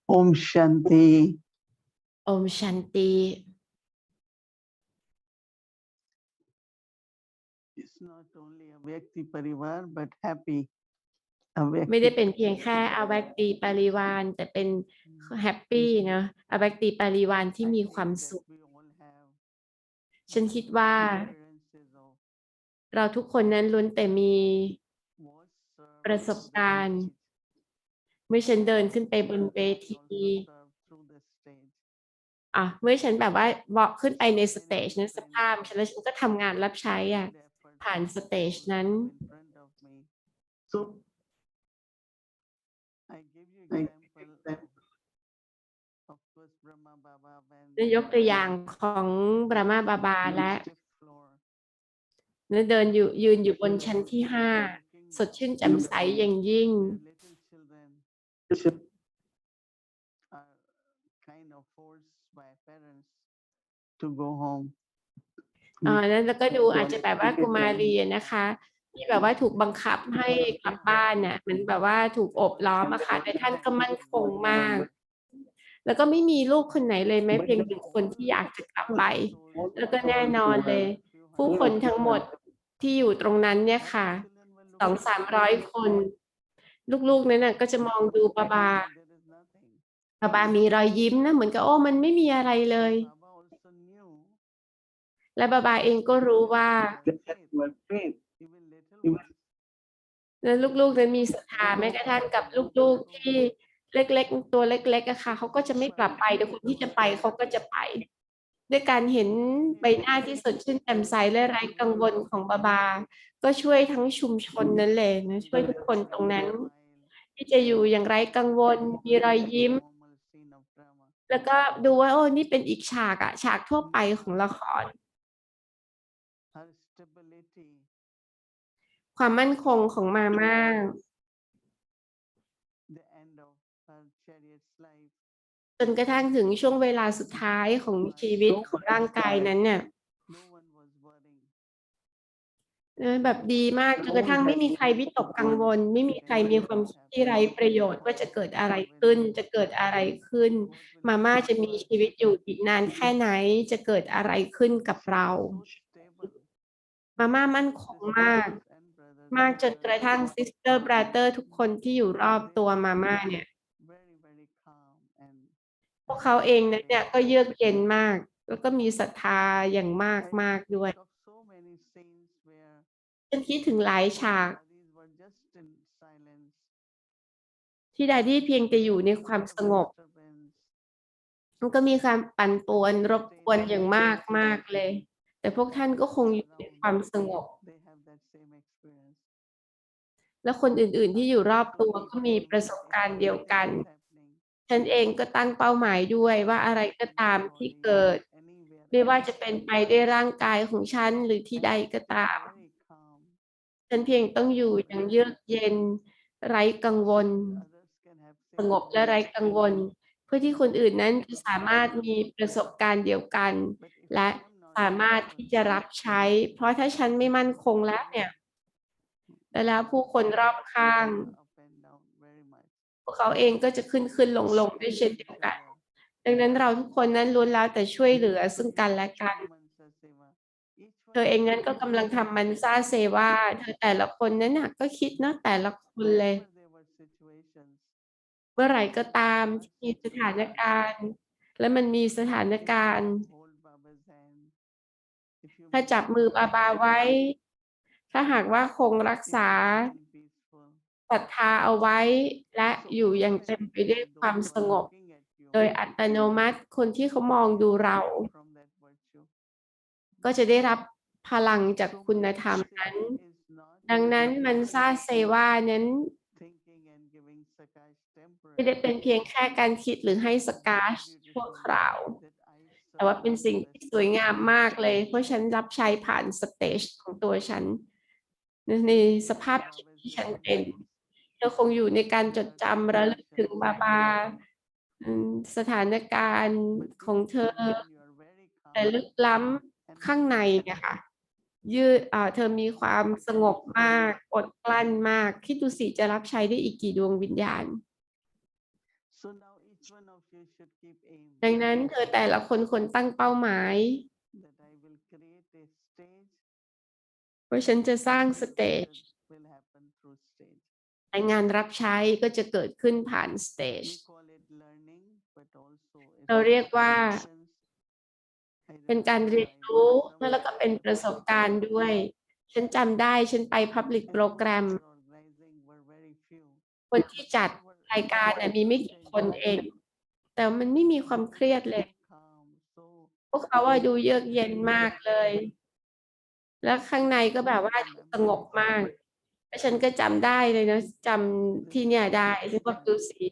Om Shanti. Om Shanti It's not only a Vyakti Parivar but happy. ไม่ได้เป็นเพียงแค่อวัคตีปริวารแต่เป็นแฮปปี้เนาะอวัคตีปริวารที่มีความสุขฉันคิดว่าเราทุกคนนั้นล้วนแต่มีประสบการณ์เมื่อฉันเดินขึ้นไปบนเวทีเมื่อฉันแบบว่าบอกขึ้นไปในสเตจนั้นสภาพฉันแล้วฉันก็ทำงานรับใช้ผ่านสเตจนั้นยกตัวอย่างของบรหมาบาบาและเดินอยู่ยืนอยู่บนชั้นที่5สดชื่นแจ่มใสอย่างยิ่งแล้วก็ดูอาจจะแบบว่ากุมารีนะคะที่แบบว่าถูกบังคับให้กลับบ้านเหมือนแบบว่าถูกโอบล้อมค่ะแต่ท่านก็มั่นคงมากแล้วก็ไม่มีลูกคนไหนเลยแม้เพียงหนึ่งคนที่อยากจะกลับไปแล้วก็แน่นอนเลยผู้คนทั้งหมดที่อยู่ตรงนั้นเนี่ยค่ะ200-300 คนลูกๆนั้นก็จะมองดูบาบามีรอยยิ้มนะเหมือนกับโอ้มันไม่มีอะไรเลยและบาเองก็รู้ว่าแล้วลูกๆนั้นมีศรัทธาแม้กระทั่งกับลูกๆที่เล็กๆตัวเล็กๆค่ะเขาก็จะไม่กลับไปแต่คนที่จะไปเขาก็จะไปด้วยการเห็นใบหน้าที่สดชื่นแจ่มใสและไร้กังวลของบาก็ช่วยทั้งชุมชนนั้นเลยนะช่วยทุกคนตรงนั้นที่จะอยู่อย่างไร้กังวลมีรอยยิ้มแล้วก็ดูว่าโอ้นี่เป็นอีกฉากทั่วไปของละครความมั่นคงของมาม่าจนกระทั่งถึงช่วงเวลาสุดท้ายของชีวิตของร่างกายนั้นเนี่ยแบบดีมากจนกระทั่งไม่มีใครวิตกกังวลไม่มีใครมีความคิดที่ไร้ประโยชน์ว่าจะเกิดอะไรขึ้นจะเกิดอะไรขึ้นมาม่าจะมีชีวิตอยู่อีกนานแค่ไหนจะเกิดอะไรขึ้นกับเรามาม่ามั่นคงมากจนกระทั่งซิสเตอร์บราเตอร์ทุกคนที่อยู่รอบตัวมาม่าเนี่ยพวกเขาเองเนี่ยก็เยือกเย็นมากแล้วก็มีศรัทธาอย่างมากด้วยฉันคิดถึงหลายฉากที่ดาดี้เพียงแต่อยู่ในความสงบมันก็มีความปั่นป่วนรบกวนอย่างมากเลยแต่พวกท่านก็คงอยู่ในความสงบและคนอื่นๆที่อยู่รอบตัวก็มีประสบการณ์เดียวกันฉันเองก็ตั้งเป้าหมายด้วยว่าอะไรก็ตามที่เกิดไม่ว่าจะเป็นไปด้วยร่างกายของฉันหรือที่ใดก็ตามฉันเพียงต้องอยู่อย่างเยือกเย็นไร้กังวลสงบและไร้กังวลเพื่อที่คนอื่นนั้นจะสามารถมีประสบการณ์เดียวกันและสามารถที่จะรับใช้เพราะถ้าฉันไม่มั่นคงแล้วเนี่ยแล้วผู้คนรอบข้างพวกเขาเองก็จะขึ้นลงด้วยเช่นเดียวกันดังนั้นเราทุกคนนั้นล้วนแล้วแต่ช่วยเหลือซึ่งกันและกันเธอเองนั้นก็กำลังทำมันซาเซว่าเธอแต่ละคนนั้นน่ะก็คิดเนาะแต่ละคนเลยเมื่อไหร่ก็ตามที่มีสถานการณ์และมันมีสถานการณ์ถ้าจับมือบาบาไว้ถ้าหากว่าคงรักษาศรัทธาเอาไว้และอยู่อย่างเต็มไปด้วยความสงบโดยอัตโนมัติคนที่เขามองดูเราก็จะได้รับพลังจากคุณธรรมนั้นดังนั้นมันซาเซว่านั้นไม่ได้เป็นเพียงแค่การคิดหรือให้สกาชชั่วคราวแต่ว่าเป็นสิ่งที่สวยงามมากเลยเพราะฉันรับใช้ผ่านสเตจของตัวฉันในสภาพจิตที่ฉันเป็นเธอคงอยู่ในการจดจำระลึกถึงบาบาสถานการณ์ของเธอแต่ลึกล้ำข้างในเนี่ยค่ะเธอมีความสงบมากอดกลั้นมากคิดดูสิจะรับใช้ได้อีกกี่ดวงวิญญาณ ดังนั้นเธอแต่ละคนควรตั้งเป้าหมายว่าฉันจะสร้างสเตจแต่งานรับใช้ก็จะเกิดขึ้นผ่านสเตจเราเรียกว่าเป็นการเรียนรู้แล้วก็เป็นประสบการณ์ด้วยฉันจำได้ฉันไป Public Program คนที่จัดรายการมีไม่กี่คนเอง แต่มันไม่มีความเครียดเลย พวกเขาดูเยือกเย็นมากเลย แล้วข้างในก็แบบว่าสงบมากแล้วฉันก็จำได้เลยนะจำที่เนี่ยได้ฉันก็ดูสิ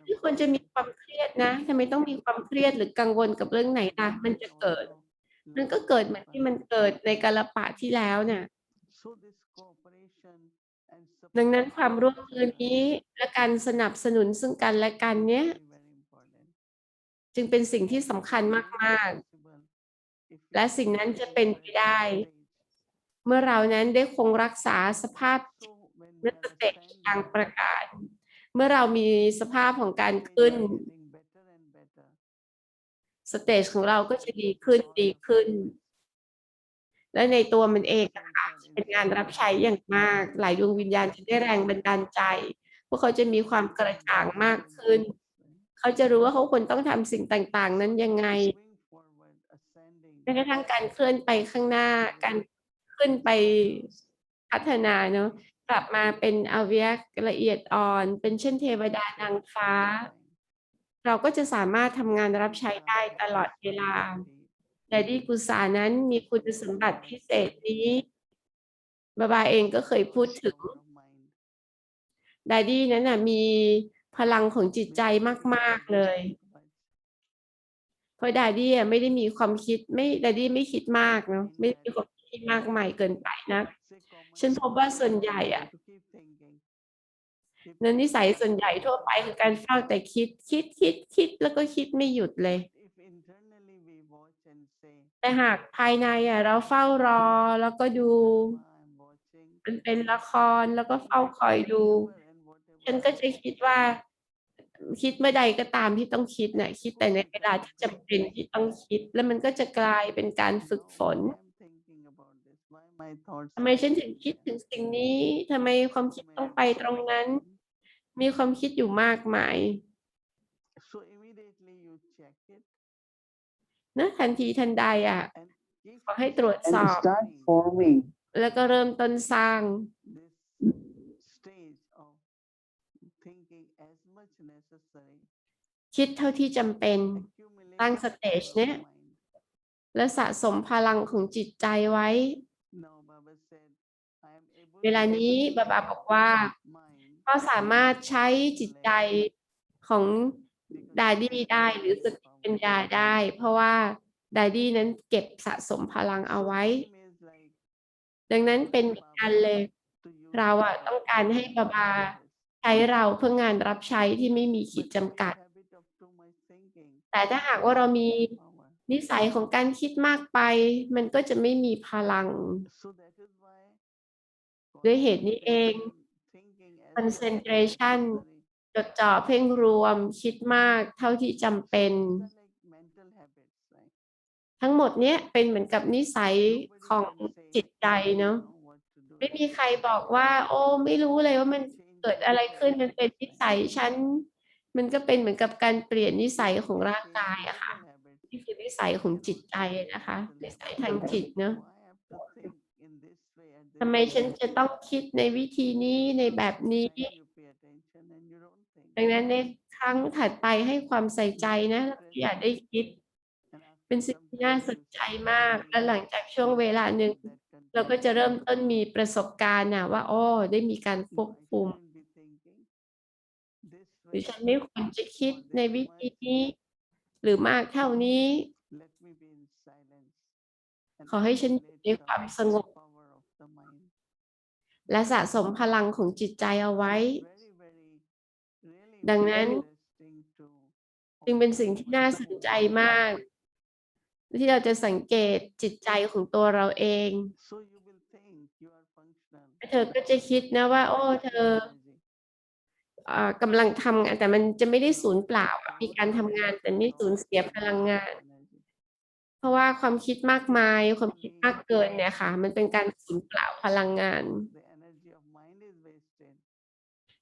ที่ควรจะมีความเครียดนะทำไมต้องมีความเครียดหรือกังวลกับเรื่องไหนล่ะมันจะเกิด มันก็เกิดเหมือนที่มันเกิดในกาลปะที่แล้วเนี่ยดังนั้นความร่วมมือนี้และการสนับสนุนซึ่งกันและกันเนี้ยจึงเป็นสิ่งที่สำคัญมากๆและสิ่งนั้นจะเป็นไปได้เมื่อเรานั้นได้คงรักษาสภาพและสเตจทางประกาศเมื่อเรามีสภาพของการขึ้นสเตจของเราก็จะดีขึ้นดีขึ้นและในตัวมันเองนะคะเป็นงานรับใช้อย่างมากหลายดวงวิญญาณจะได้แรงบันดาลใจพวกเขาจะมีความกระจ่างมากขึ้นเขาจะรู้ว่าเขาควรต้องทำสิ่งต่างๆนั้นยังไงแม้กระทั่งการเคลื่อนไปข้างหน้าการขึ้นไปพัฒนาเนาะกลับมาเป็นอวิยละเอียดอ่อนเป็นเช่นเทวดานางฟ้าเราก็จะสามารถทำงานรับใช้ได้ตลอดเวลาแต่ดีกุสานั้นมีคุณสมบัติพิเศษนี้บาบาเองก็เคยพูดถึงดาดี้นั้นมีพลังของจิตใจมากๆเลยเพราะดาดี้ไม่ได้มีความคิดไม่ดาดี้ไม่คิดมากเนาะไม่มีความคิดมากมายเกินไปนะฉันพบว่าส่วนใหญ่นั้นนิสัยส่วนใหญ่ทั่วไปคือการเฝ้าแต่คิดแล้วก็คิดไม่หยุดเลยแต่หากภายในเราเฝ้ารอแล้วก็ดูมันเป็นละครแล้วก็เฝ้าคอยดูฉันก็จะคิดว่าคิดเมื่อใดก็ตามที่ต้องคิดน่ะคิดแต่ในเวลาที่จำเป็นที่ต้องคิดแล้วมันก็จะกลายเป็นการฝึกฝนทำไมฉันถึงคิดถึงสิ่งนี้ทำไมความคิดต้องไปตรงนั้นมีความคิดอยู่มากมายนะทันทีทันใดขอให้ตรวจสอบแล้วก็เริ่มต้นสร้างคิดเท่าที่จำเป็นตั้งสเตจเนี้ยและสะสมพลังของจิตใจไว้เวลานี้บาบาบอกว่าก็สามารถใช้จิตใจของดาดี้ได้หรือสติปัญญาได้เพราะว่าดาดี้นั้นเก็บสะสมพลังเอาไว้ดังนั้นเป็นเหมือนกันเลยเราต้องการให้บาบาใช้เราเพื่องานรับใช้ที่ไม่มีขีดจำกัดแต่ถ้าหากว่าเรามีนิสัยของการคิดมากไปมันก็จะไม่มีพลังด้วยเหตุนี้เอง concentration จดจ่อเพ่งรวมคิดมากเท่าที่จำเป็นทั้งหมดเนี้ยเป็นเหมือนกับนิสัยของจิตใจเนาะไม่มีใครบอกว่าโอ้ไม่รู้เลยว่ามันเกิดอะไรขึ้นมันเป็นนิสัยฉันมันก็เป็นเหมือนกับการเปลี่ยนนิสัยของร่างกายอะค่ะนี่คือนิสัยของจิตใจนะคะนิสัยทางจิตเนาะทำไมฉันจะต้องคิดในวิธีนี้ในแบบนี้ดังนั้นในครั้งถัดไปให้ความใส่ใจนะแล้วก็อย่าได้คิดเป็นสิ่งที่น่าสนใจมากและหลังจากช่วงเวลาหนึ่งเราก็จะเริ่มต้นมีประสบการณ์ว่าอ้อได้มีการควบคุมหรือฉันไม่ควรจะคิดในวิธีนี้หรือมากเท่านี้ขอให้ฉันอยู่ในความสงบและสะสมพลังของจิตใจเอาไว้ดังนั้นจึงเป็นสิ่งที่น่าสนใจมากที่เราจะสังเกตจิตใจของตัวเราเองเธอก็จะคิดนะว่าโอ้เธอ กำลังทำงานแต่มันจะไม่ได้สูญเปล่ามีการทำงานแต่ไม่สูญเสียพลังงานเพราะว่าความคิดมากมายความคิดมากเกินเนี่ยค่ะมันเป็นการสูญเปล่าพลังงาน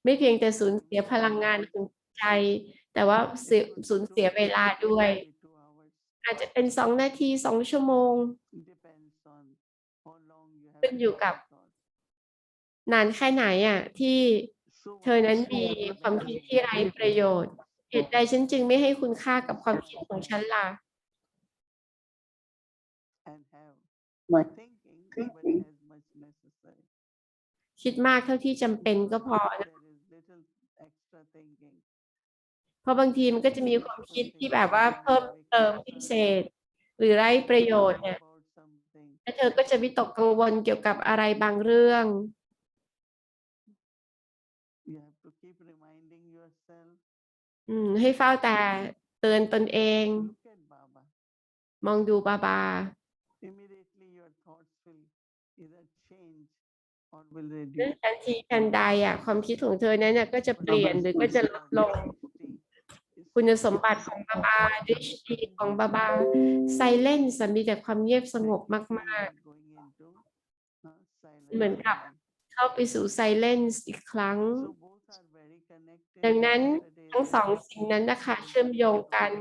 ไม่เพียงแต่สูญเสียพลังงานของใจแต่ว่าสูญเสียเวลาด้วยอาจจะเป็น2 นาที2 ชั่วโมงขึ้นอยู่กับนานแค่ไหนที่เธอนั้นมีความคิดที่ไร้ประโยชน์เหตุใดฉันจึงไม่ให้คุณค่ากับความคิดของฉันล่ะคิดมากเท่าที่จำเป็นก็พอนะเพราะบางทีมันก็จะมีความคิดที่แบบว่าเพิ่มเติมพิเศษหรือไร้ประโยชน์เนี่ยและเธอก็จะวิตกกังวลเกี่ยวกับอะไรบางเรื่องให้เฝ้าแต่เตือนตนเองมองดูบาบาทันทีทันใดความคิดของเธอนั้นก็จะเปลี่ยนหรือก็จะลดลงคุณสมบัติของบาบาดิชดีของบาบาไซเลนส์มีแต่ความเงียบสงบมากๆเหมือนกับเข้าไปสู่ไซเลนส์อีกครั้งดังนั้นทั้ง2 สิ่งนั้นนะคะเชื่อมโยงกัน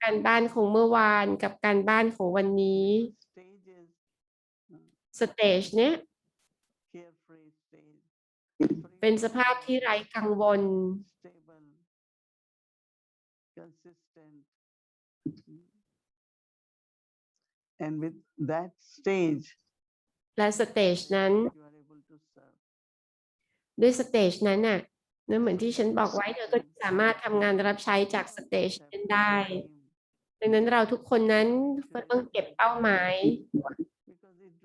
การบ้านของเมื่อวานกับการบ้านของวันนี้สเตจเนี้ยเป็นสภาพที่ไร้กังวลและสเตจนั้นด้วยสเตจนั้นนั่นเหมือนที่ฉันบอกไว้เธอก็สามารถทำงานรับใช้จากสเตจนั้นได้ดังนั้นเราทุกคนนั้นก็ต้องเก็บเป้าหมาย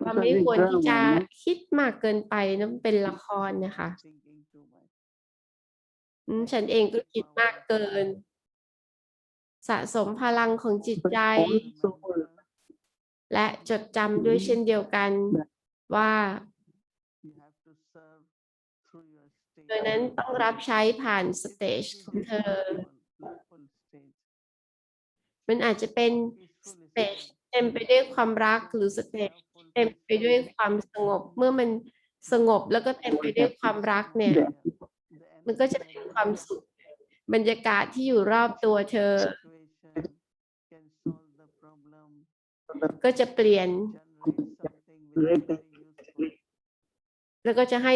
ว่าไม่ควรที่จะคิดมากเกินไปนั่นเป็นละครนะคะฉันเองก็คิดมากเกินสะสมพลังของจิตใจและจดจำด้วยเช่นเดียวกันว่าเธอนั้นต้องรับใช้ผ่านสเตจของเธอมันอาจจะเป็นสเตจเต็มไปด้วยความรักหรือสเตจเต็มไปด้วยความสงบเมื่อมันสงบแล้วก็เต็มไปด้วยความรักเนี่ยมันก็จะเป็นความสุขบรรยากาศที่อยู่รอบตัวเธอก็จะเปลี่ยนแล้วก็จะให้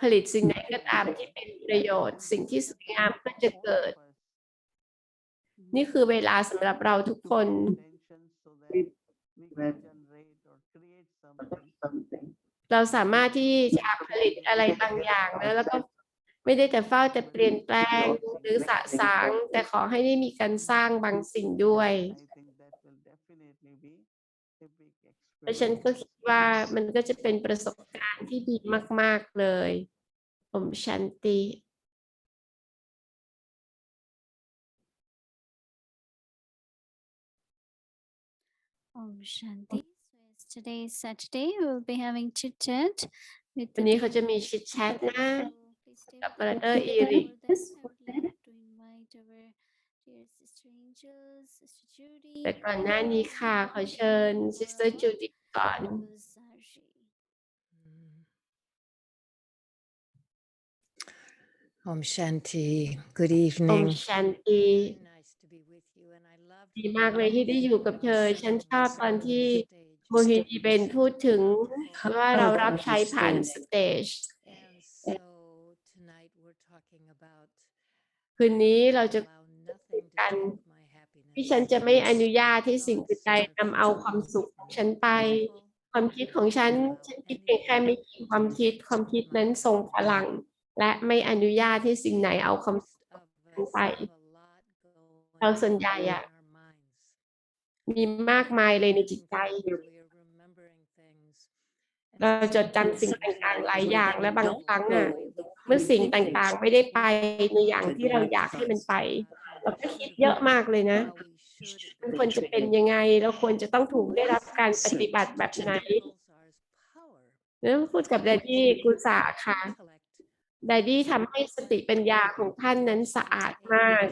ผลิตสิ่งไหนก็ตามที่เป็นประโยชน์สิ่งที่สวยงามก็จะเกิดนี่คือเวลาสำหรับเราทุกคนเราสามารถที่จะผลิตอะไรบางอย่างแล้วก็ไม่ได้แต่เฝ้าแต่เปลี่ยนแปลงหรือสะสางแต่ขอให้ได้มีการสร้างบางสิ่งด้วยและฉันก็คิดว่ามันก็จะเป็นประสบการณ์ที่ดีมากๆเลยผมชันติShanti. So today is Saturday. We will be having chit chat with วันนี้เขาจะมีชิดแชทนะกับบราเดอร์อีริก แต่ก่อนหน้านี้ค่ะขอเชิญซิสเตอร์จูดิก่อน Om Shanti. Good โอม evening. ชันติ Nice to be with you, and I love ดีมากเลยที่ได้อยู่กับเธอฉันชอบตอนที่โมฮินีเบนพูดถึงว่าเรารับใช้ผ่านสเตจ And so tonight we're talking about คืนนี้เราจะ allow nothing to กัน take my happiness. ที่ฉันจะไม่อนุญาตให้สิ่งอื่นใดนำเอาความสุขของฉันไป ความคิดของฉันคิดเพียงแค่ไม่กี่ความคิดนั้นทรงพลัง และไม่อนุญาตให้สิ่งไหนเอาความสุขของฉันไป เราส่วนใหญ่มีมากมายเลยในจิตใจ เราจดจำสิ่งต่างๆหลายอย่างและบางครั้งเมื่อสิ่งต่างๆไม่ได้ไปในอย่างที่เราอยากให้มันไปเราก็คิดเยอะมากเลยนะมันควรจะเป็นยังไงเราควรจะต้องถูกได้รับการปฏิบัติแบบไหนแล้วพูดกับแดดดี้กุศะค่ะ ดดดี้ทำให้สติปัญญาของท่านนั้นสะอาดมาก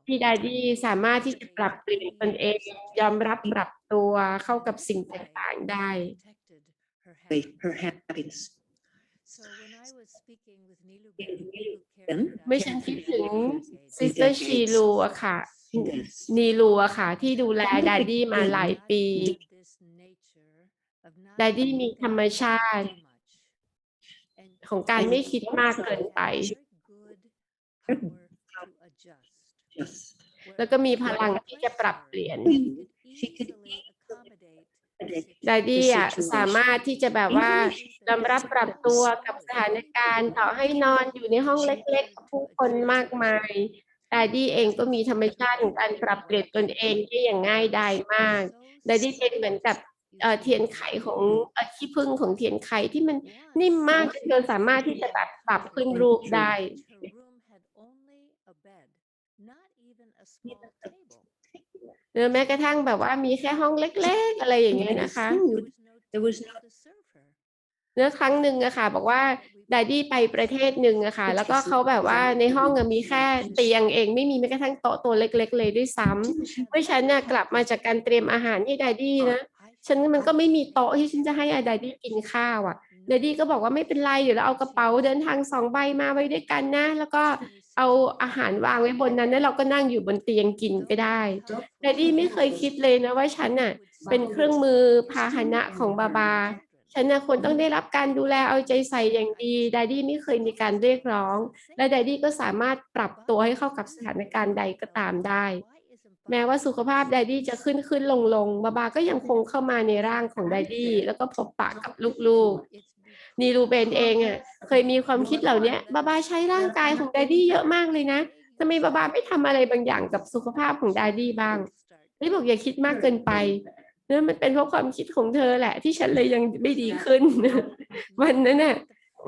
ที่ดดดี้สามารถที่จะปรับเปลี่ยนตนเองยอมรับปรับตัวเข้ากับสิ่งต่างๆได้ her happiness. เมื่อฉันคิดถึงซิสเตอร์ชีลูอะค่ะนีลูอะค่ะที่ดูแลดดดี้มาหลายปีดดดี้มีธรรมชาติของการไม่คิดมากเกินไปแล้วก็มีพลังที่จะปรับเปลี่ยนดดดี้อะสามารถที่จะแบบว่ายอมรับปรับตัวกับสถานการณ์ต่อให้นอนอยู่ในห้องเล็กๆผู้คนมากมายดดดี้เองก็มีธรรมชาติของการปรับเปลี่ยนตนเองได้อย่างง่ายดายมากดดดี้เป็นเหมือนกับเทียนไขของขี้ผึ้งของเทียนไขที่มันนิ่มมากจนสามารถที่จะแบบปรับขึ้นรูปได้หรือแม้กระทั่งแบบว่ามีแค่ห้องเล็กๆอะไรอย่างเงี้ยนะคะเนื้อครั้งหนึ่งอะค่ะบอกว่าดดดี้ไปประเทศหนึ่งอะค่ะแล้วก็เขาแบบว่าในห้องมีแค่เตียงเองไม่มีแม้กระทั่งโต๊ะตัวเล็กๆเลยด้วยซ้ำเมื่อฉันเนี่ยกลับมาจากการเตรียมอาหารให้ดดดี้นะฉันมันก็ไม่มีโต๊ะที่ฉันจะให้ดดดี้กินข้าวอะดดดี้ก็บอกว่าไม่เป็นไรเดี๋ยวเราเอากระเป๋าเดินทาง2 ใบมาไว้ด้วยกันนะแล้วก็เอาอาหารวางไว้บนนั้นแล้วเราก็นั่งอยู่บนเตียงกินก็ได้ดดดี้ไม่เคยคิดเลยนะว่าฉันน่ะเป็นเครื่องมือพาหนะของบาบาฉันน่ะควรต้องได้รับการดูแลเอาใจใส่อย่างดีดดดี้ไม่เคยมีการเรียกร้องและดดดี้ก็สามารถปรับตัวให้เข้ากับสถานการณ์ใดก็ตามได้แม้ว่าสุขภาพดดดี้จะขึ้นลงบาบาก็ยังคงเข้ามาในร่างของดดดี้แล้วก็พบปะกับลูกๆนีรูเบนเองอ่ะเคยมีความคิดเหล่านี้บาบาใช้ร่างกายของดดดี้เยอะมากเลยนะทำไมบาบาไม่ทำอะไรบางอย่างกับสุขภาพของดดดี้บ้างนี่บอกอย่าคิดมากเกินไปเนี่ยมันเป็นเพราะความคิดของเธอแหละที่ฉันเลยยังไม่ดีขึ้น วันนั้นน่ะ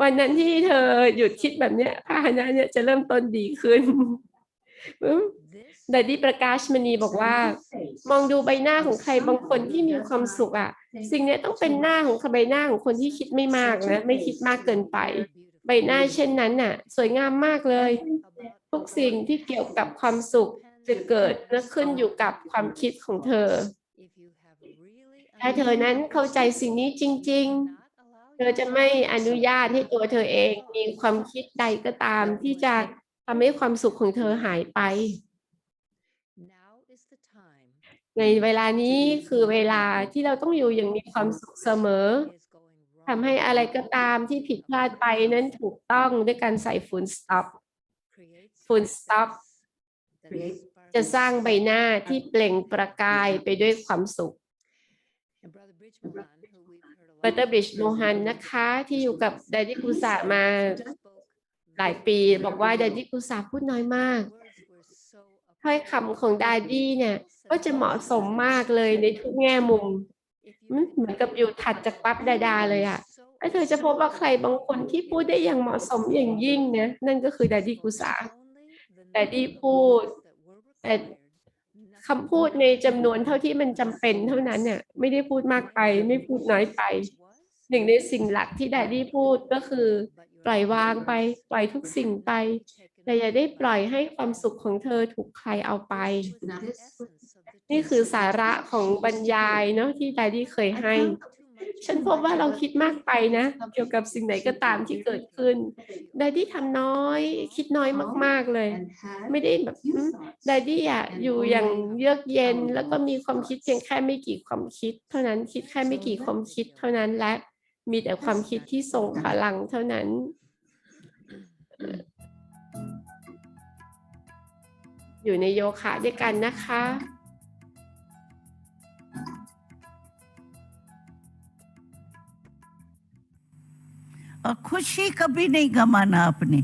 วันนั้นที่เธอหยุดคิดแบบเนี้ยพาหนะเนี่ยจะเริ่มต้นดีขึ้นดดดี้ประกาศมณีบอกว่ามองดูใบหน้าของใครบางคนที่มีความสุขอ่ะสิ่งนี้ต้องเป็นหน้าของใบหน้าของคนที่คิดไม่มากนะไม่คิดมากเกินไปใบหน้าเช่นนั้นน่ะสวยงามมากเลยทุกสิ่งที่เกี่ยวกับความสุขจะเกิดและขึ้นอยู่กับความคิดของเธอถ้าเธอนั้นเข้าใจสิ่งนี้จริงๆเธอจะไม่อนุญาตให้ตัวเธอเองมีความคิดใดก็ตามที่จะทำให้ความสุขของเธอหายไปในเวลานี้คือเวลาที่เราต้องอยู่อย่างมีความสุขเสมอทำให้อะไรก็ตามที่ผิดพลาดไปนั้นถูกต้องด้วยการใส่full stop full stop จะสร้างใบหน้าที่เปล่งประกายไปด้วยความสุขบัตเตอร์บริดจ์โมฮันนะคะที่อยู่กับดดดี้กุสะมาหลายปีบอกว่าดดดี้กุสะพูดน้อยมากถ้อยคำของดดดี้เนี่ยก็จะเหมาะสมมากเลยในทุกแง่มุมเหมือนกับอยู่ถัดจากปั๊บดาดาเลยอ่ะแล้วเธอจะพบว่าใครบางคนที่พูดได้อย่างเหมาะสมอย่างยิ่งนะนั่นก็คือดดดี้กุสะดดดี้พูดแต่คำพูดในจำนวนเท่าที่มันจำเป็นเท่านั้นเนี่ยไม่ได้พูดมากไปไม่พูดน้อยไปหนึ่งในสิ่งหลักที่แดดดี้พูดก็คือปล่อยวางไปปล่อยทุกสิ่งไปแต่อย่าได้ปล่อยให้ความสุขของเธอถูกใครเอาไปนี่คือสาระของบรรยายเนาะที่แดดดี้เคยให้ฉันพบว่าเราคิดมากไปนะเกี่ยวกับสิ่งไหนก็ตามที่เกิดขึ้นแดดดี้ทำน้อยคิดน้อยมากๆเลยไม่ได้แบบแดดดี้อะอยู่อย่างเยือกเย็นแล้วก็มีความคิดเพียงแค่ไม่กี่ความคิดเท่านั้นคิดแค่ไม่กี่ความคิดเท่านั้นและมีแต่ความคิดที่ทรงพลังเท่านั้นอยู่ในโยคะด้วยกันนะคะ और खुशी कभी नहीं गंवाना अपनी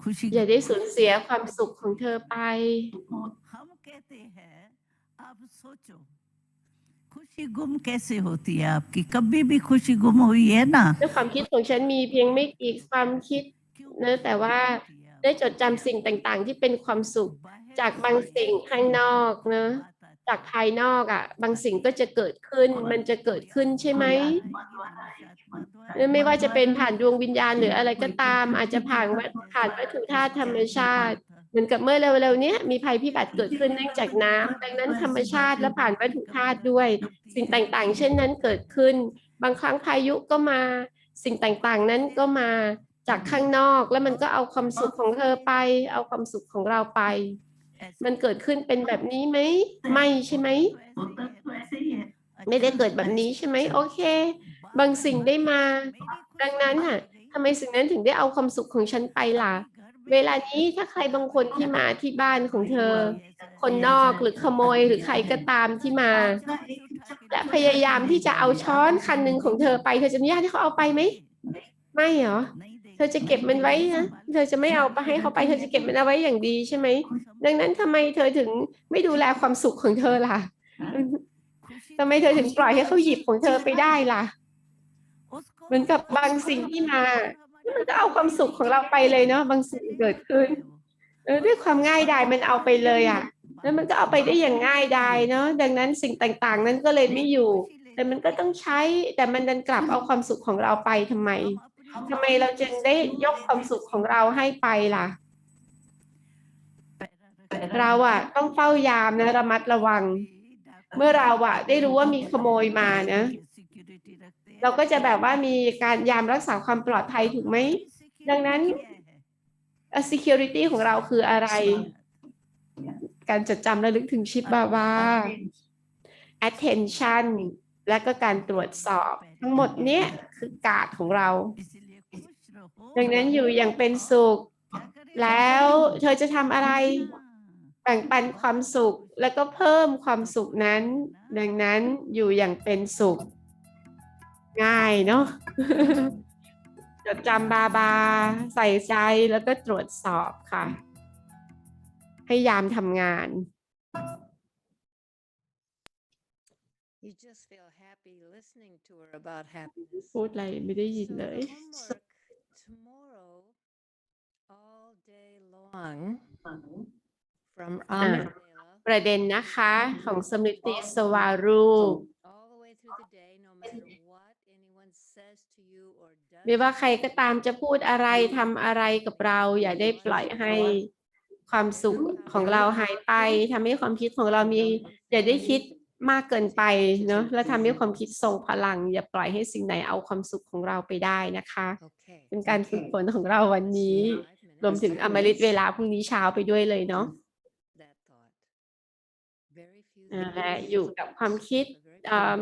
खुशी อย่าได้สูญเสียความสุขของเธอไป हम कहते हैं आप सोचो खुशी गुम कैसे होती है आपकी कभी भी खुशी गुम हुई है ना ด้วยความคิดของฉันมีเพียงไม่กี่ความคิดนะแต่ว่าได้จดจำสิ่งต่างๆที่เป็นความสุขจากบางสิ่งข้างนอกนะ จากภายนอกอ่ะบางสิ่งก็จะเกิดขึ้นมันจะเกิดขึ้นใช่ไหมไม่ว่าจะเป็นผ่านดวงวิญญาณหรืออะไรก็ตามอาจจะผ่านวัตถุธาตุธรรมชาติเหมือนกับเมื่อเร็วๆนี้มีภัยพิบัติเกิดขึ้นเนื่องจากน้ำดังนั้นธรรมชาติและผ่านวัตถุธาตุด้วยสิ่งต่างๆเช่นนั้นเกิดขึ้นบางครั้งพายุก็มาสิ่งต่างๆนั้นก็มาจากข้างนอกแล้วมันก็เอาความสุขของเธอไปเอาความสุขของเราไปมันเกิดขึ้นเป็นแบบนี้ไหมไม่ใช่ไหมไม่ได้เกิดแบบนี้ใช่ไหมโอเคบางสิ่งได้มาดังนั้นน่ะทำไมสิ่งนั้นถึงได้เอาความสุขของฉันไปล่ะเวลานี้ถ้าใครบางคนที่มาที่บ้านของเธอคนนอกหรือขโมยหรือใครก็ตามที่มาและพยายามที่จะเอาช้อนคันหนึ่งของเธอไปเธอจะอนุญาตให้เขาเอาไปไหมไม่เหรอเธอจะเก็บมันไว้นะเธอจะไม่เอาไปให้เขาไปเธอจะเก็บมันเอาไว้อย่างดีใช่ไหมดังนั้นทำไมเธอถึงไม่ดูแลความสุขของเธอล่ะทำไมเธอถึงปล่อยให้เขาหยิบของเธอไปได้ล่ะเหมือนกับบางสิ่งที่มามันก็เอาความสุขของเราไปเลยเนาะบางสิ่งเกิดขึ้นด้วยความง่ายดายมันเอาไปเลยอ่ะแล้วมันก็เอาไปได้อย่างง่ายดายเนาะดังนั้นสิ่งต่างๆนั้นก็เลยไม่อยู่แต่มันก็ต้องใช้แต่มันดันกลับเอาความสุขของเราไปทำไมเราจึงได้ยกความสุขของเราให้ไปล่ะเราอ่ะต้องเฝ้ายามนะระมัดระวังเมื่อเราอ่ะได้รู้ว่ามีขโมยมานะเราก็จะแบบว่ามีการยามรักษาความปลอดภัยถูกไหมดังนั้น security ของเราคืออะไรการจดจำระลึกถึงชิปบาวา attention และก็การตรวจสอบทั้งหมดเนี้ยคือการ์ดของเราดังนั้นอยู่อย่างเป็นสุขแล้วเธอจะทำอะไรแบ่งปันความสุขแล้วก็เพิ่มความสุขนั้นดังนั้นอยู่อย่างเป็นสุขง่ายเนาะ จดจำบาใส่ใจแล้วก็ตรวจสอบค่ะให้ยามทำงาน You just feel happy listening to her about happiness. พูดอะไรไม่ได้ยิน So เลย the homework tomorrow, all day long, from ประเด็นนะคะของสมฤติสวารูป all the way through the day, no matter what anyone says to you or does. ไม่ว่าใครก็ตามจะพูดอะไรทำอะไรกับเราอย่าได้ปล่อยให้ความสุขของเราหายไปทำให้ความคิดของเรามีอย่าได้คิดมากเกินไปเนาะแล้วทำให้ความคิดทรงพลังอย่าปล่อยให้สิ่งไหนเอาความสุขของเราไปได้นะคะเป็นการฝึกฝนของเราวันนี้รวมถึงอมฤตเวลาพรุ่งนี้เช้าไปด้วยเลยเนาะและอยู่กับความคิด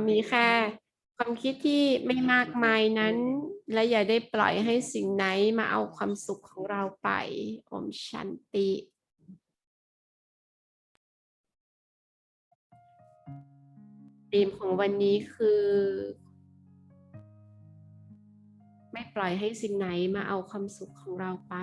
มีแค่ความคิดที่ไม่มากมายนั้นและอย่าได้ปล่อยให้สิ่งไหนมาเอาความสุขของเราไปโอมชันติธีมของวันนี้คือไม่ปล่อยให้สิ่งไหนมาเอาความสุขของเราไป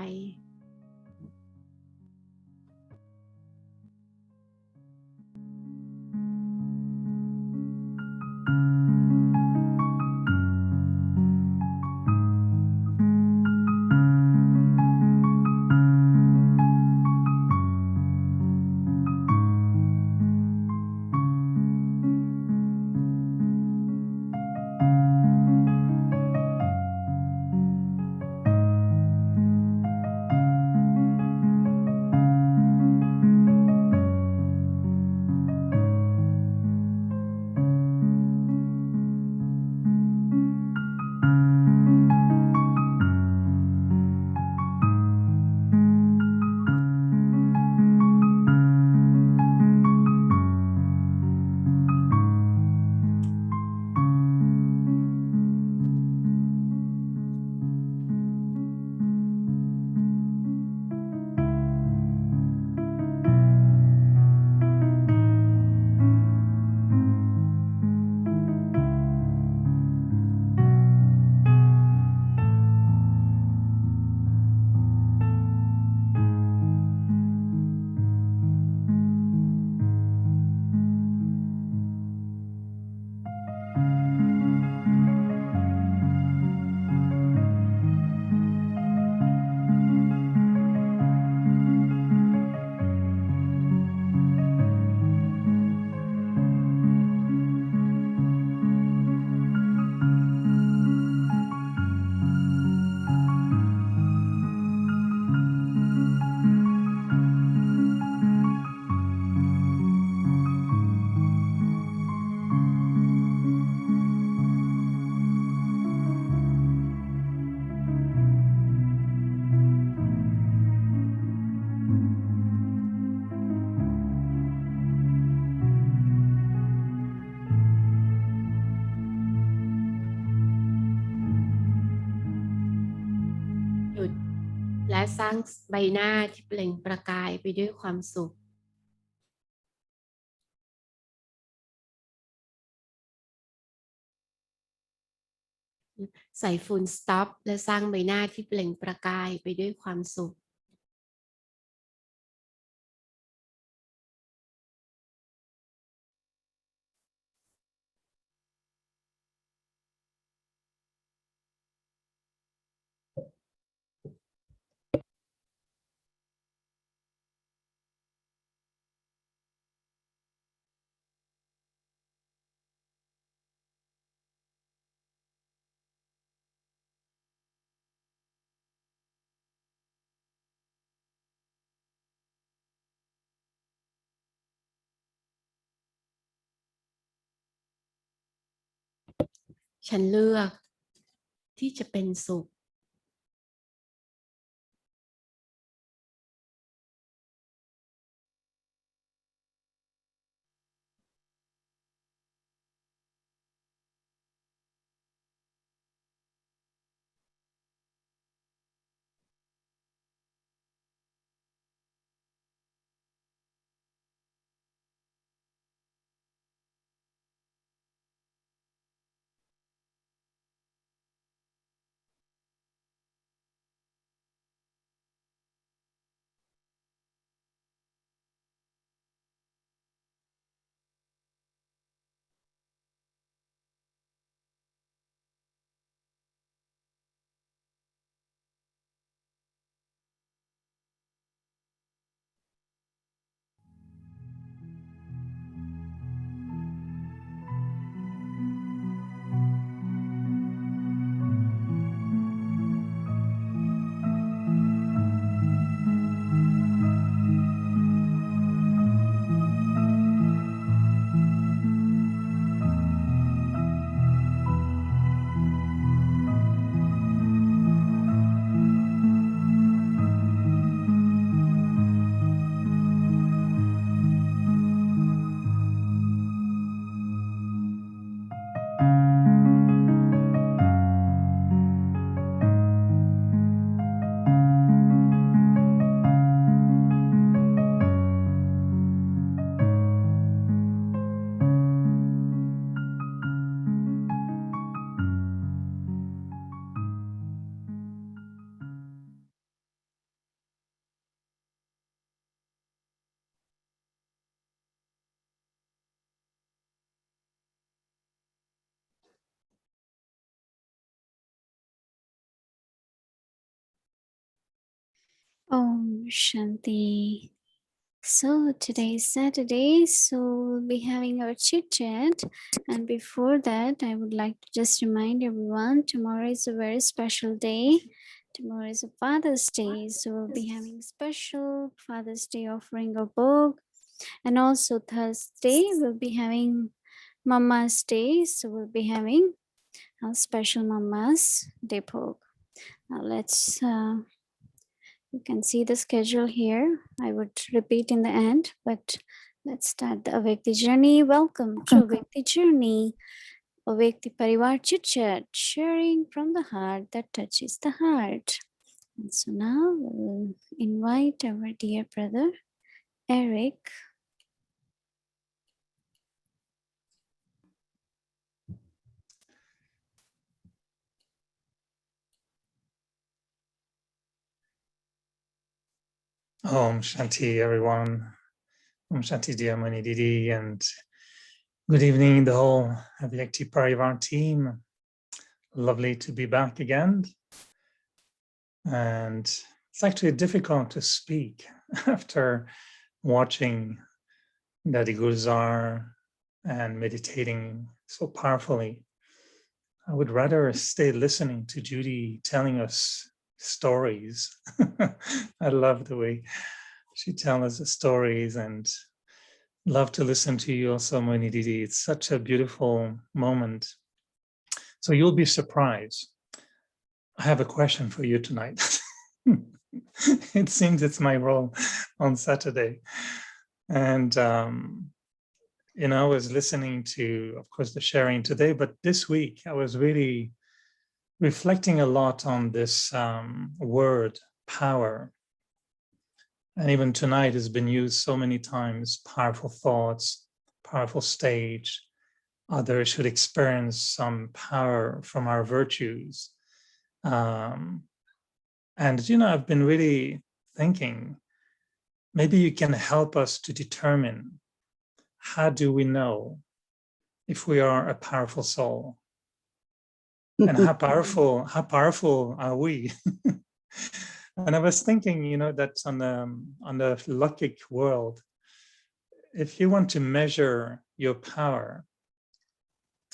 ยุดและสร้างใบหน้าที่เปล่งประกายไปด้วยความสุขใส่ฟูลสต็อปและสร้างใบหน้าที่เปล่งประกายไปด้วยความสุขฉันเลือกที่จะเป็นสุขOm Shanti. So today is Saturday, so we'll be having our chit chat. And before that, I would like to just remind everyone tomorrow is a very special day. Tomorrow is a Father's Day, so we'll be having special Father's Day offering a book. And also Thursday, we'll be having Mama's Day, so we'll be having a special Mama's Day book. Now let's you can see the schedule here. I would repeat in the end, but let's start the Awake the Journey. Welcome to Awake the Journey. Awake the Parivar Chit Chat, sharing from the heart that touches the heart. And so now we'll invite our dear brother, Eric. Om Shanti, everyone. Om Shanti, dear Mohini, Didi, and good evening, the whole Avyakti Parivar team. Lovely to be back again. And it's actually difficult to speak after watching Daddy Gulzar and meditating so powerfully. I would rather stay listening to Judy telling us stories. I love the way she tells us the stories, and love to listen to you also, Mohini Didi. It's such a beautiful moment. So you'll be surprised. I have a question for you tonight. It seems it's my role on Saturday. And, I was listening to, of course, the sharing today, but this week I was really reflecting a lot on this word power. And even tonight has been used so many times, powerful thoughts, powerful stage. Others should experience some power from our virtues. And, I've been really thinking, maybe you can help us to determine, how do we know if we are a powerful soul? And how powerful are we? And I was thinking, that on the Laukic world, if you want to measure your power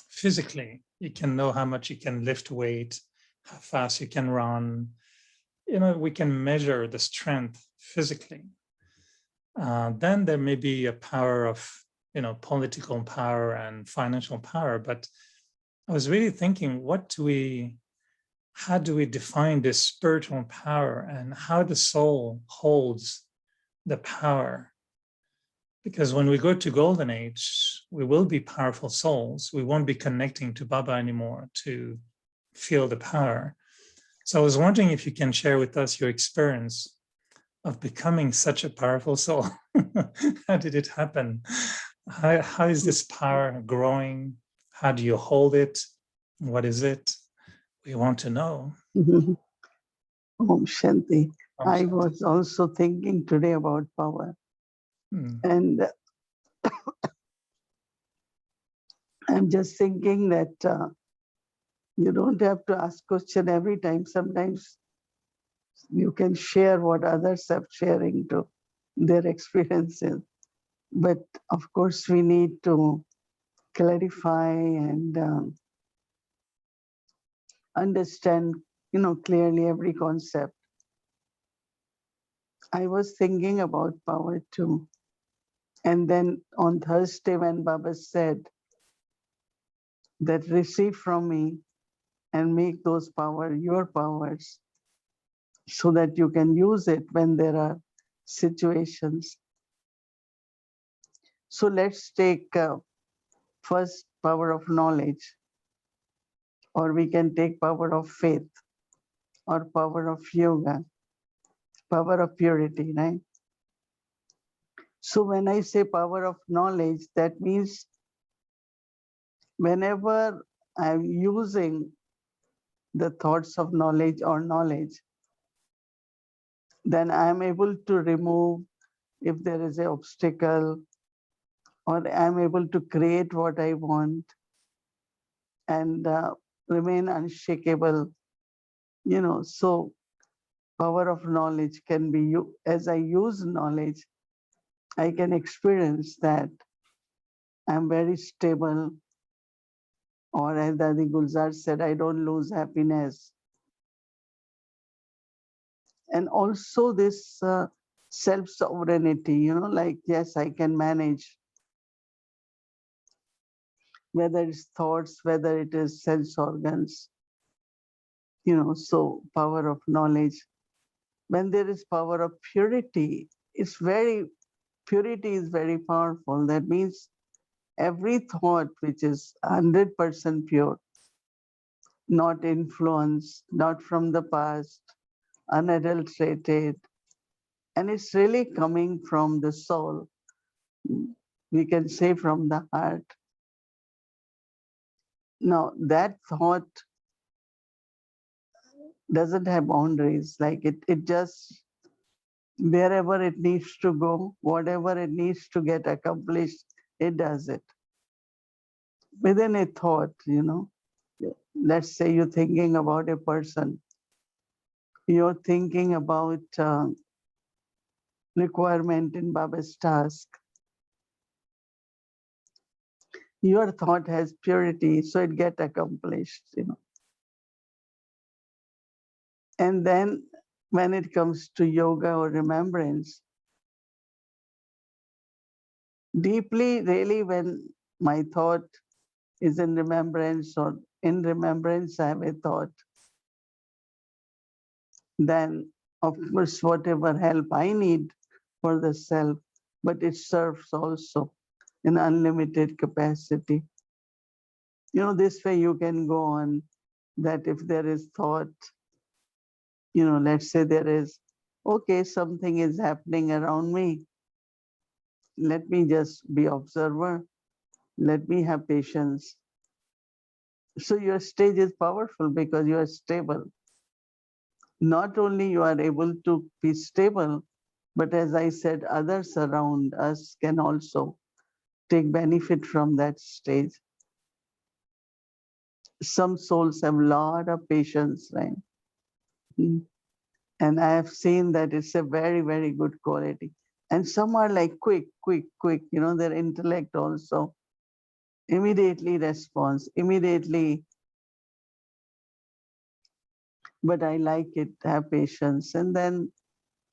physically, you can know how much you can lift weight, how fast you can run. We can measure the strength physically. Then there may be a power of, political power and financial power. But I was really thinking, how do we define this spiritual power, and how the soul holds the power? Because when we go to Golden Age, we will be powerful souls. We won't be connecting to Baba anymore to feel the power. So I was wondering if you can share with us your experience of becoming such a powerful soul. How did it happen? How is this power growing? How do you hold it? What is it? We want to know. Om Shanti. Om I Shanti. was also thinking today about power. And I'm just thinking that you don't have to ask question every time. Sometimes you can share what others are sharing to their experiences. But of course, we need to clarify and understand, clearly every concept. I was thinking about power too. And then on Thursday, when Baba said that receive from me and make those power your powers, so that you can use it when there are situations. So let's take first power of knowledge, or we can take power of faith, or power of yoga, power of purity, right? So when I say power of knowledge, that means whenever I'm using the thoughts of knowledge or knowledge, then I'm able to remove if there is an obstacle, or I'm able to create what I want and remain unshakable. So power of knowledge can be, as I use knowledge, I can experience that I'm very stable, or as Dadi Gulzar said, I don't lose happiness. And also this self-sovereignty, like, yes, I can manage, whether it's thoughts, whether it is sense organs, so power of knowledge. When there is power of purity, purity is very powerful. That means every thought which is 100% pure, not influenced, not from the past, unadulterated, and it's really coming from the soul. We can say from the heart. Now, that thought doesn't have boundaries. Like it just, wherever it needs to go, whatever it needs to get accomplished, it does it. Within a thought, let's say you're thinking about a person, you're thinking about requirement in Baba's task. Your thought has purity, so it get accomplished, And then when it comes to yoga or remembrance, deeply, really, when my thought is in remembrance, or in remembrance I have a thought, then of course whatever help I need for the self, but it serves also in unlimited capacity. This way you can go on that if there is thought, let's say there is, okay, something is happening around me. Let me just be observer. Let me have patience. So your stage is powerful because you are stable. Not only you are able to be stable, but as I said, others around us can also take benefit from that stage. Some souls have a lot of patience, right? And I have seen that it's a very, very good quality. And some are like quick, their intellect also immediately responds, immediately. But I like it, have patience, and then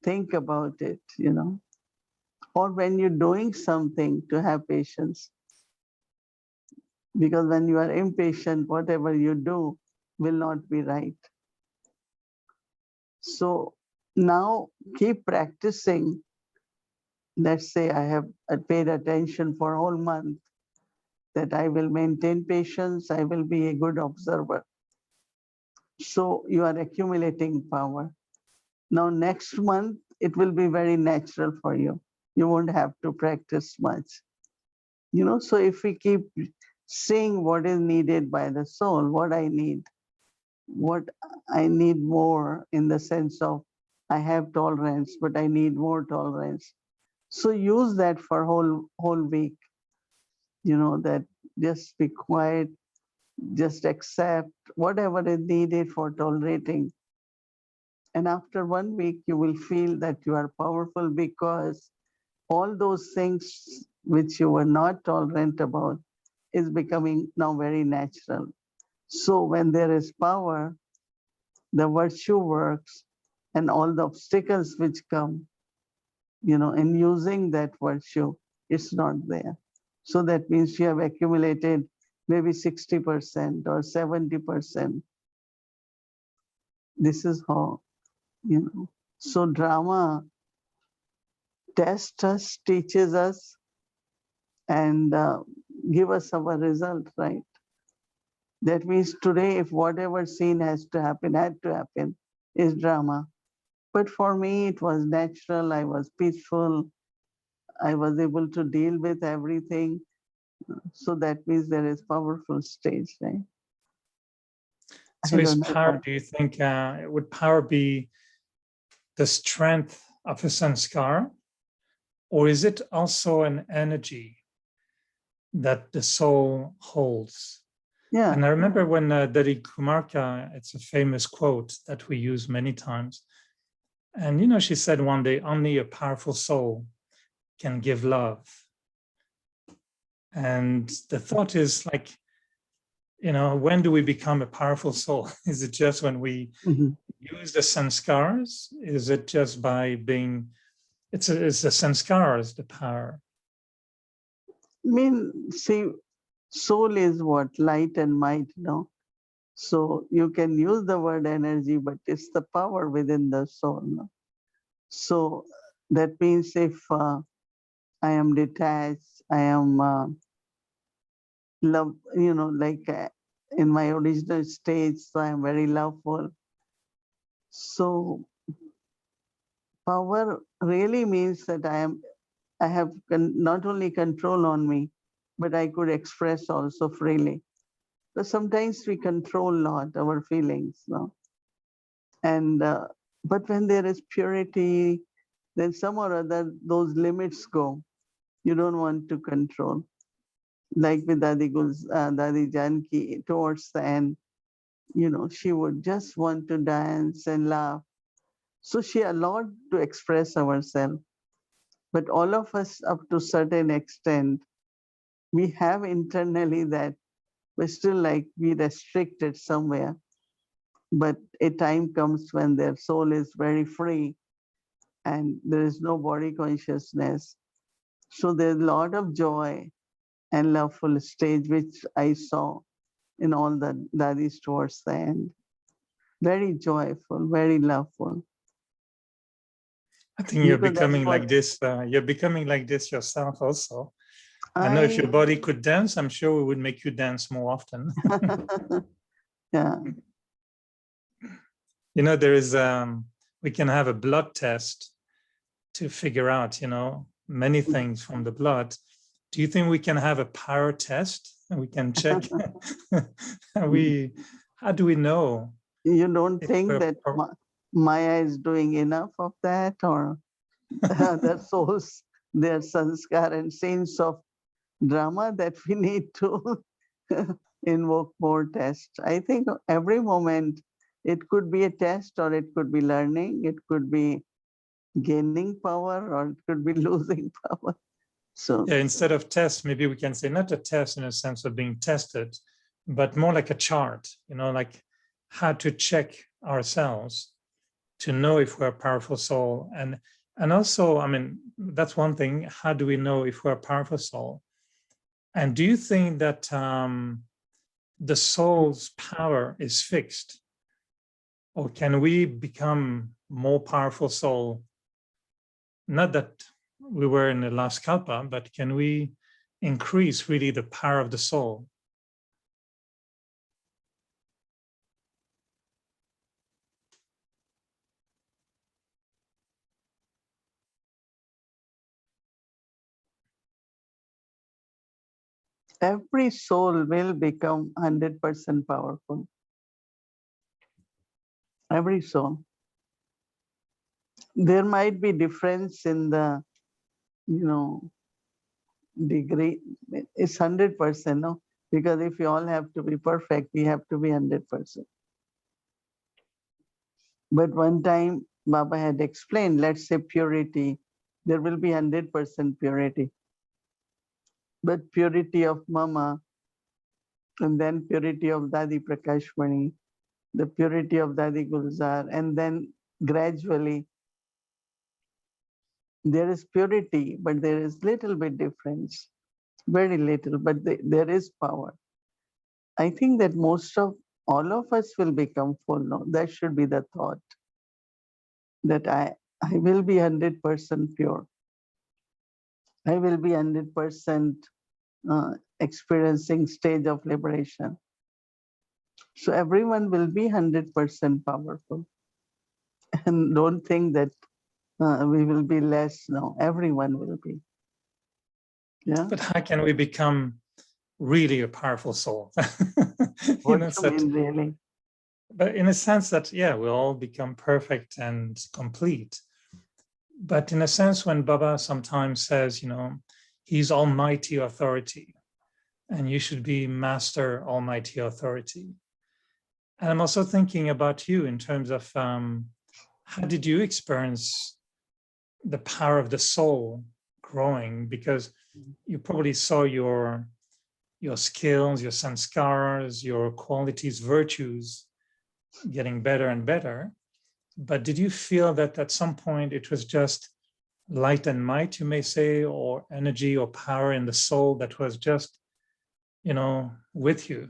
think about it, or when you're doing something, to have patience. Because when you are impatient, whatever you do will not be right. So now keep practicing. Let's say I have paid attention for a whole month, that I will maintain patience, I will be a good observer. So you are accumulating power. Now next month, it will be very natural for you. You won't have to practice much. So if we keep seeing what is needed by the soul, what I need more, in the sense of I have tolerance, but I need more tolerance. So use that for whole week, that just be quiet, just accept whatever is needed for tolerating. And after 1 week, you will feel that you are powerful, because all those things which you were not tolerant about is becoming now very natural. So when there is power, the virtue works, and all the obstacles which come, in using that virtue, it's not there. So that means you have accumulated maybe 60% or 70%. This is how, So drama tests us, teaches us, and give us our result, right? That means today, if whatever scene had to happen, is drama. But for me, it was natural. I was peaceful. I was able to deal with everything. So that means there is powerful stage, right? So is power, do you think, would power be the strength of a sanskara? Or is it also an energy that the soul holds? Yeah. And I remember when Didi Kumarka, it's a famous quote that we use many times. And, she said one day, only a powerful soul can give love. And the thought is like, when do we become a powerful soul? Is it just when we use the sanskaras? Is it just by being, it's the sanskaras, the power? See, soul is what? Light and might, So you can use the word energy, but it's the power within the soul. So that means if I am detached, I am love, like in my original stage, so I am very loveful. So power really means that I have not only control on me, but I could express also freely. But sometimes we control a lot our feelings, and but when there is purity, then some or other those limits go. You don't want to control. Like with Dadi Janki, towards the end, she would just want to dance and laugh. So she allowed to express ourselves. But all of us, up to certain extent, we have internally that we're still like we restricted somewhere. But a time comes when their soul is very free and there is no body consciousness. So there's a lot of joy and loveful stage, which I saw in all the daddies towards the end. Very joyful, very loveful. I think you're becoming like this. You're becoming like this yourself also. I know if your body could dance, I'm sure we would make you dance more often. Yeah. You know, there is, we can have a blood test to figure out, you know, many things from the blood. Do you think we can have a power test and we can check? How do we know? You don't think that we're Maya is doing enough of that, or their souls, their sanskar and scenes of drama that we need to invoke more tests? I think every moment it could be a test, or it could be learning, it could be gaining power, or it could be losing power. So yeah, instead of test, maybe we can say not a test in a sense of being tested, but more like a chart, you know, like how to check ourselves to know if we're a powerful soul. And also, I mean, that's one thing. How do we know if we're a powerful soul? And do you think that the soul's power is fixed? Or can we become more powerful soul? Not that we were in the last kalpa, but can we increase really the power of the soul? every soul will become 100% powerful. Every soul. There might be difference in the, you know, degree. It's 100%, no? Because if we all have to be perfect, we have to be 100%. But one time Baba had explained, let's say purity, there will be 100% purity. But purity of Mama, and then purity of Dadi Prakashmani, the purity of Dadi Gulzar, and then gradually there is purity, but there is little bit difference, very little, but there is power. I think that most of all of us will become full. No, that should be the thought, that I will be 100% pure. I will be 100% experiencing stage of liberation. So everyone will be 100% powerful. And don't think that we will be less. No, everyone will be. Yeah. But how can we become really a powerful soul? What do you mean, really? But in a sense that, yeah, we'll all become perfect and complete. But in a sense, when Baba sometimes says, you know, he's almighty authority, and you should be master almighty authority. And I'm also thinking about you in terms of how did you experience the power of the soul growing? Because you probably saw your skills, your sanskaras, your qualities, virtues getting better and better. But did you feel that at some point it was just light and might, you may say, or energy or power in the soul that was just, you know, with you?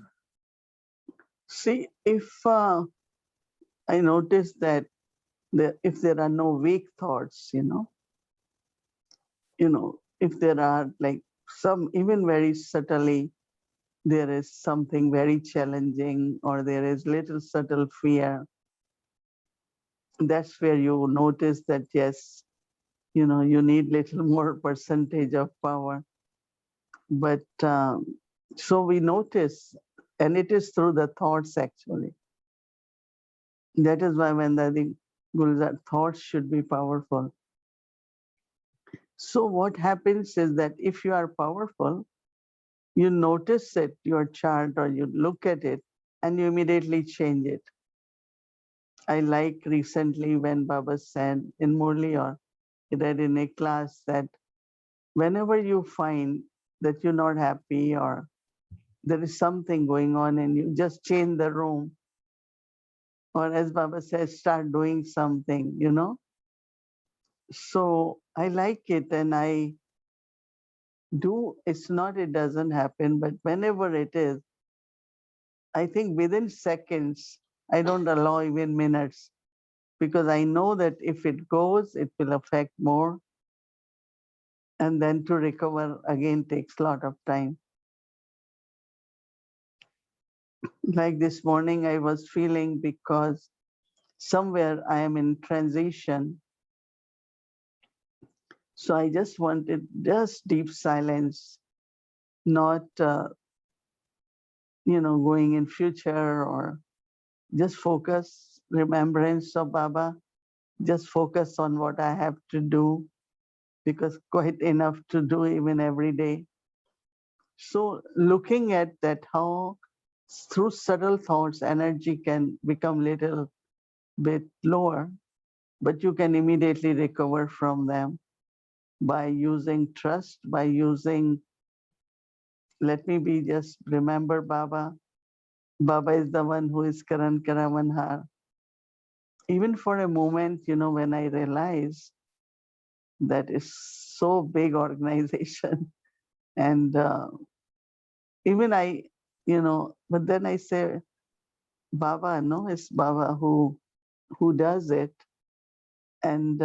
See, if I notice that if there are no weak thoughts, you know, if there are like some, even very subtly, there is something very challenging, or there is little subtle fear, that's where you notice that, yes, you know, you need little more percentage of power. But so we notice, and it is through the thoughts actually. That is why when the Gulzar, thoughts should be powerful. So what happens is that if you are powerful, you notice it, your chart, or you look at it, and you immediately change it. I like recently when Baba said in Murli, or he read in a class, that whenever you find that you're not happy or there is something going on, and you just change the room, or as Baba says, start doing something, you know. So I like it, and I do. It's not, it doesn't happen, but whenever it is, I think within seconds, I don't allow even minutes, because I know that if it goes, it will affect more. And then to recover again takes a lot of time. Like this morning, I was feeling, because somewhere I am in transition. So I just wanted just deep silence, not, going in future or just focus, remembrance of Baba, just focus on what I have to do, because quite enough to do even every day. So looking at that, how through subtle thoughts, energy can become little bit lower, but you can immediately recover from them by using trust, by using, let me be, just remember Baba. Baba is the one who is Karan Karamanhar. Even for a moment, when I realize that is so big organization, and even I, but then I say, Baba, no, it's Baba who does it. And,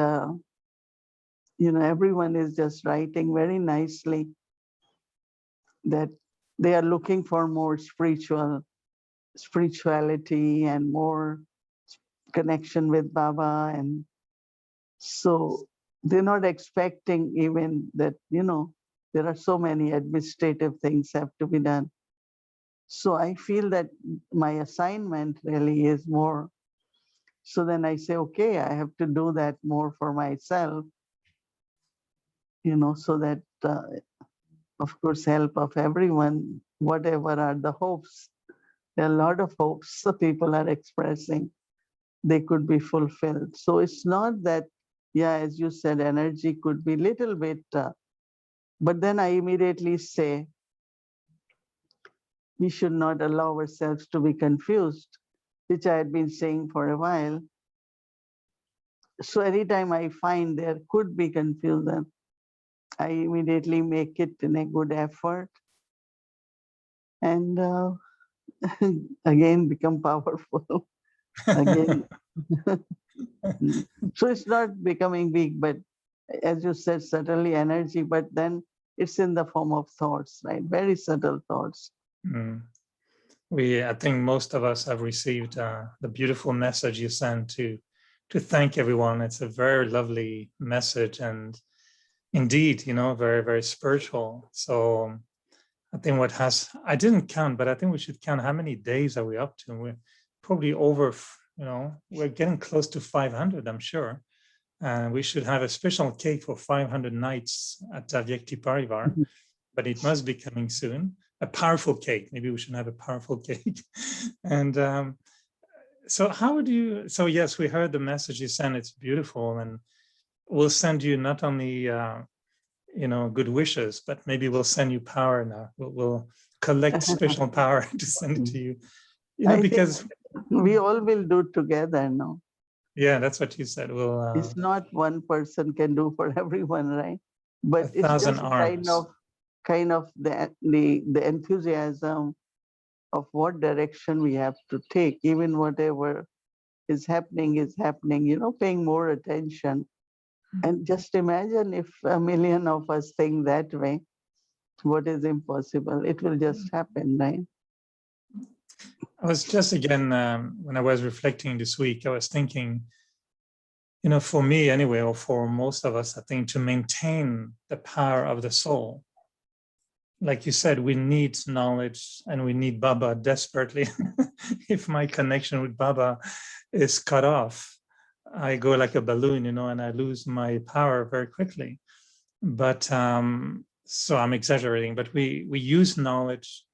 everyone is just writing very nicely that they are looking for more spirituality and more connection with Baba. And so they're not expecting even that, there are so many administrative things have to be done. So I feel that my assignment really is more. So then I say, okay, I have to do that more for myself, so that, of course, help of everyone, whatever are the hopes. There are a lot of hopes people are expressing, they could be fulfilled. So it's not that, yeah, as you said, energy could be little bit, but then I immediately say, we should not allow ourselves to be confused, which I had been saying for a while. So anytime I find there could be confusion, I immediately make it in a good effort and again become powerful again. So it's not becoming weak, but as you said, certainly energy, but then it's in the form of thoughts, right? Very subtle thoughts. Mm. I think most of us have received the beautiful message you sent to thank everyone. It's a very lovely message, and indeed, very, very spiritual. So I think I didn't count, but I think we should count how many days are we up to. We're probably over, we're getting close to 500, I'm sure. And we should have a special cake for 500 nights at Avyakti Parivar, but it must be coming soon. A powerful cake. Maybe we should have a powerful cake. And so yes, we heard the message you sent. It's beautiful. And we'll send you not only, good wishes, but maybe we'll send you power now. We'll collect special power to send it to you, because we all will do together, no? Yeah, that's what you said. We'll. It's not one person can do for everyone, right? But it's 1,000 just arms. kind of the enthusiasm of what direction we have to take, even whatever is happening, paying more attention. And just imagine if 1 million of us think that way, what is impossible? It will just happen, right? I was just again, when I was reflecting this week, I was thinking, for me anyway, or for most of us, I think to maintain the power of the soul, like you said, we need knowledge and we need Baba desperately. If my connection with Baba is cut off, I go like a balloon, and I lose my power very quickly. But so I'm exaggerating, but we use knowledge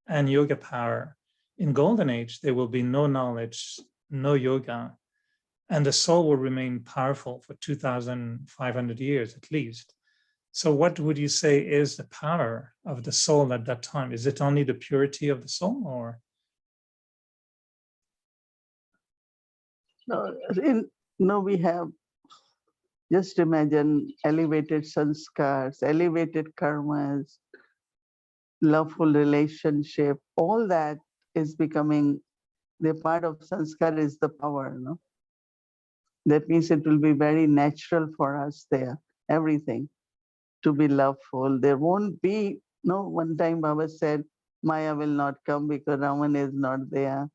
and yoga power. In Golden Age, there will be no knowledge, no yoga, and the soul will remain powerful for 2,500 years at least. So what would you say is the power of the soul at that time? Is it only the purity of the soul, or? No, we have, just imagine elevated sanskars, elevated karmas, loveful relationship, all that is becoming the part of sanskar is the power, no? That means it will be very natural for us there, everything, to be loveful. There won't be, one time Baba said, Maya will not come because Raman is not there.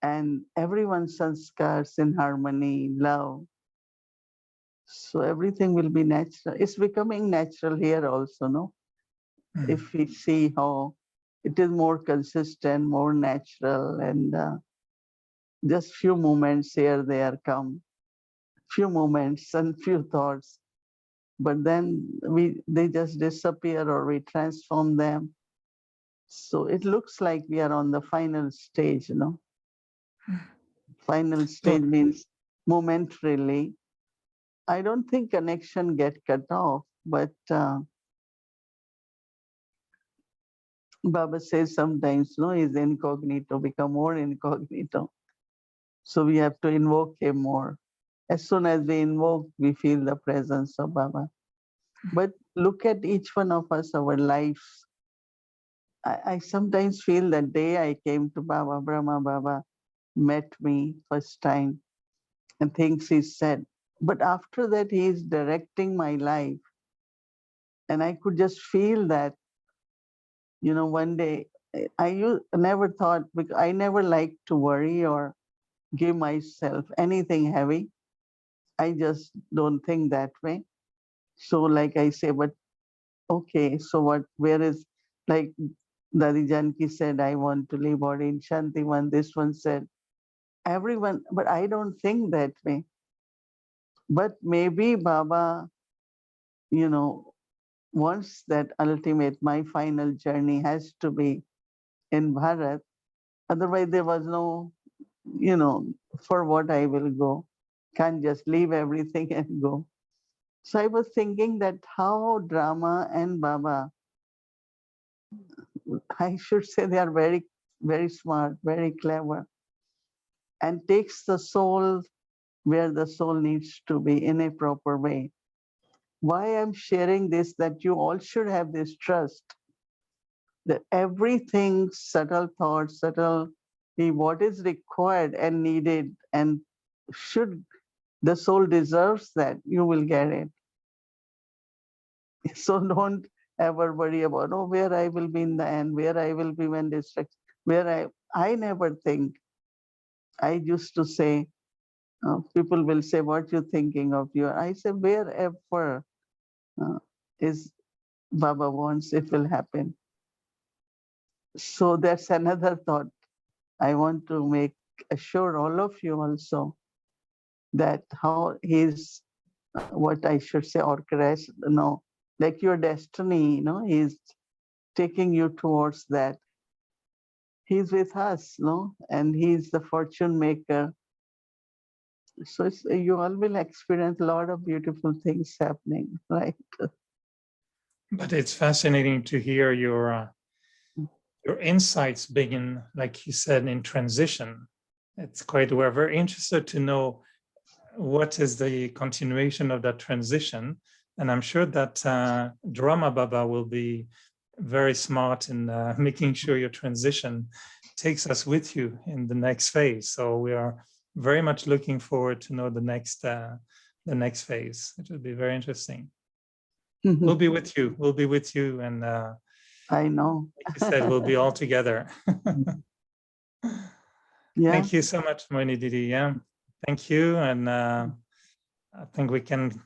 and everyone's sanskars in harmony, love. So everything will be natural. It's becoming natural here also, no? If we see how it is more consistent, more natural, and just few moments here, there come, few moments and few thoughts, but then they just disappear or we transform them. So it looks like we are on the final stage, you know. Final stage means momentarily. I don't think connection get cut off, but Baba says sometimes, no, is incognito, become more incognito. So we have to invoke him more. As soon as we invoke, we feel the presence of Baba. But look at each one of us, our lives. I sometimes feel that day I came to Baba, Brahma Baba met me first time and things he said. But after that, he is directing my life. And I could just feel that, you know, one day I never thought, because I never liked to worry or give myself anything heavy. I just don't think that way. So like I say, but okay, so what, where is, like Dadi Janki said, I want to leave body in Shantivan. This one said, everyone, but I don't think that way. But maybe Baba, you know, wants that ultimate, my final journey has to be in Bharat. Otherwise, there was no, you know, for what I will go. Can't just leave everything and go. So I was thinking that how drama and Baba, I should say they are very, very smart, very clever, and takes the soul where the soul needs to be in a proper way. Why I'm sharing this, that you all should have this trust that everything, subtle thoughts, subtle, what is required and needed and should, the soul deserves that, you will get it. So don't ever worry about, oh, where I will be in the end, where I will be when distracted, where I never think. I used to say, people will say, what you thinking of you? I say, wherever is Baba wants, it will happen. So that's another thought. I want to assure all of you also that how he's, what I should say, orchestrated, like your destiny, he's taking you towards that. He's with us, and he's the fortune maker. So you all will experience a lot of beautiful things happening, right? But it's fascinating to hear your insights begin, like you said, in transition. We're very interested to know what is the continuation of that transition. And I'm sure that Drama Baba will be very smart in making sure your transition takes us with you in the next phase. So we are very much looking forward to know the next phase. It will be very interesting. We'll be with you. We'll be with you. And I know. like you said, we'll be all together. Yeah. Thank you so much, Mohini Didi. Yeah, thank you. And I think we can,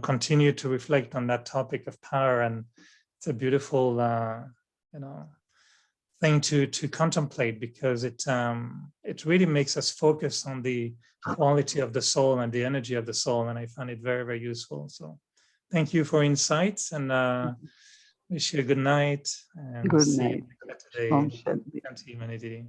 continue to reflect on that topic of power. And it's a beautiful, thing to contemplate, because it really makes us focus on the quality of the soul and the energy of the soul. And I find it very, very useful. So thank you for insights, and wish you a good night. And Good see night. you today. Om Shanti. Shanti, Mohini Didi.